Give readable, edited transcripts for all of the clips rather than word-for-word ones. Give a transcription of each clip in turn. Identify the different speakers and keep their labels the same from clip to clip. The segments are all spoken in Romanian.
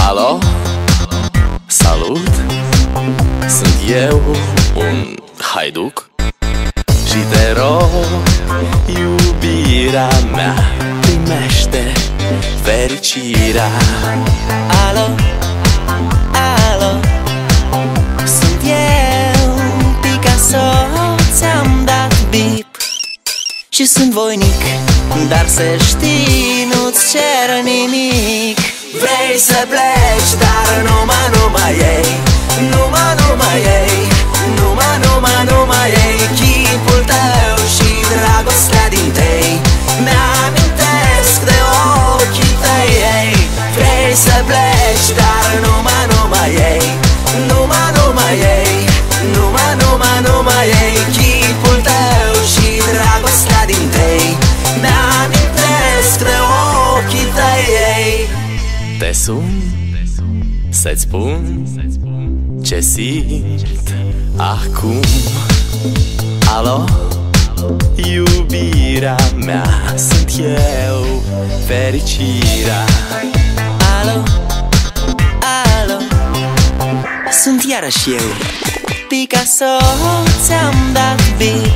Speaker 1: Alo, salut, sunt eu, un haiduc și te rog, iubirea mea, primește fericirea.
Speaker 2: Alo, alo, sunt eu, Picasso, ți-am dat bip și sunt voinic, dar să știi, nu-ți cer nimic. Vrei să pleci, dar numai ei, numai ei, numai ei, chipul tău și dragostea din tei mi-amintesc de ochii tăi, ei. Vrei să pleci, dar numai ei, numai ei, numai ei, chipul tău și dragostea din tei mi-amintesc de ochii tăi, ei.
Speaker 1: Te sun să-ți spun ce simt acum. Alo, iubirea mea, sunt eu, fericirea.
Speaker 2: Alo, alo, sunt iarăși eu, Picasso, ți-am dat bip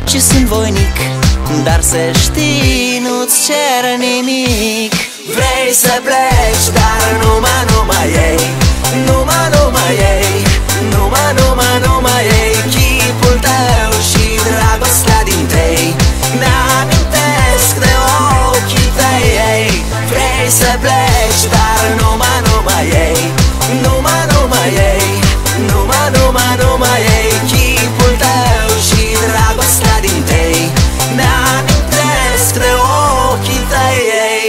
Speaker 2: și sunt voinic, dar să știi, nu-ți cer nimic. Vrei să pleci, dar numai ei, numai ei, numai ei, chipul tău și dragostea din tei mi-amintesc de ochii tăi, ei. Vrei să pleci, dar numai ei, numai ei, numai ei, chipul tău și dragostea din tei mi-amintesc de ochii tăi, ei.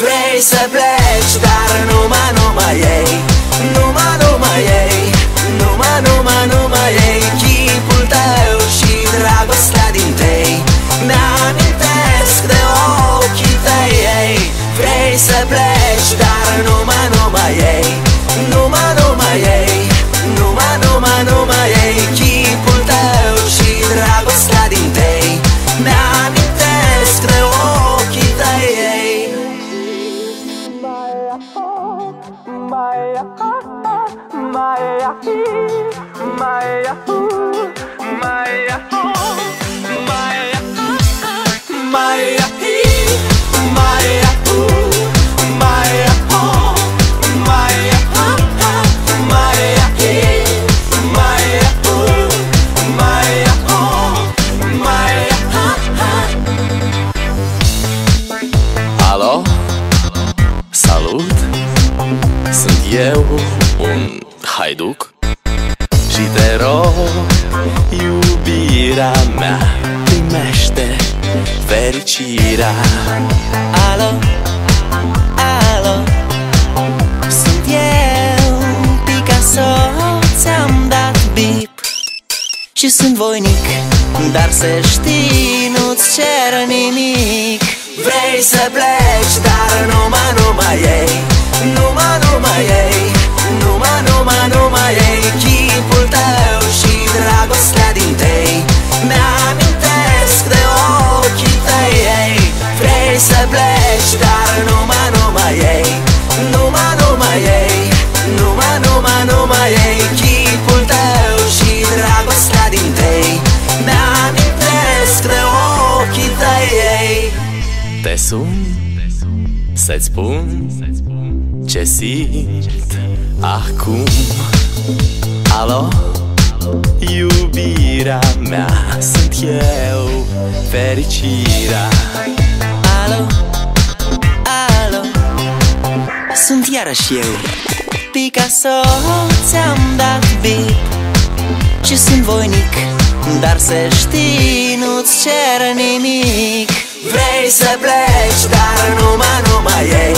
Speaker 2: Vrei să pleci, dar numai ei, numai ei, numai ei, chipul tău și dragostea din tei mi-amintesc de ochii tăi, ei. Vrei să pleci, dar numai ei, numai ei, numai ei, chipul tău și dragostea din tei mi-amintesc de ochii tăi, ei.
Speaker 1: Alo, salut, sunt eu, un haiduc și te rog, iubirea mea, primește fericirea.
Speaker 2: Alo, alo, sunt eu, Picasso, ți-am dat bip și sunt voinic, dar să știi, nu-ți cer nimic. Vrei să pleci, dar numai ei, numai ei, numai ei, chipul tău și dragostea din tei mi-amintesc de ochii tăi, ei. Vrei să pleci, dar numai ei, numai ei, numai ei, chipul tău și dragostea din tei mi-amintesc de ochii tăi, ei.
Speaker 1: Te sun să-ți spun ce simt acum. Alo, iubirea mea, sunt eu, fericirea.
Speaker 2: Alo, alo, sunt iarăși eu, Picasso, ți-am dat bip și sunt voinic, dar să știi, nu-ți cer nimic.
Speaker 3: Vrei să pleci, dar numai ei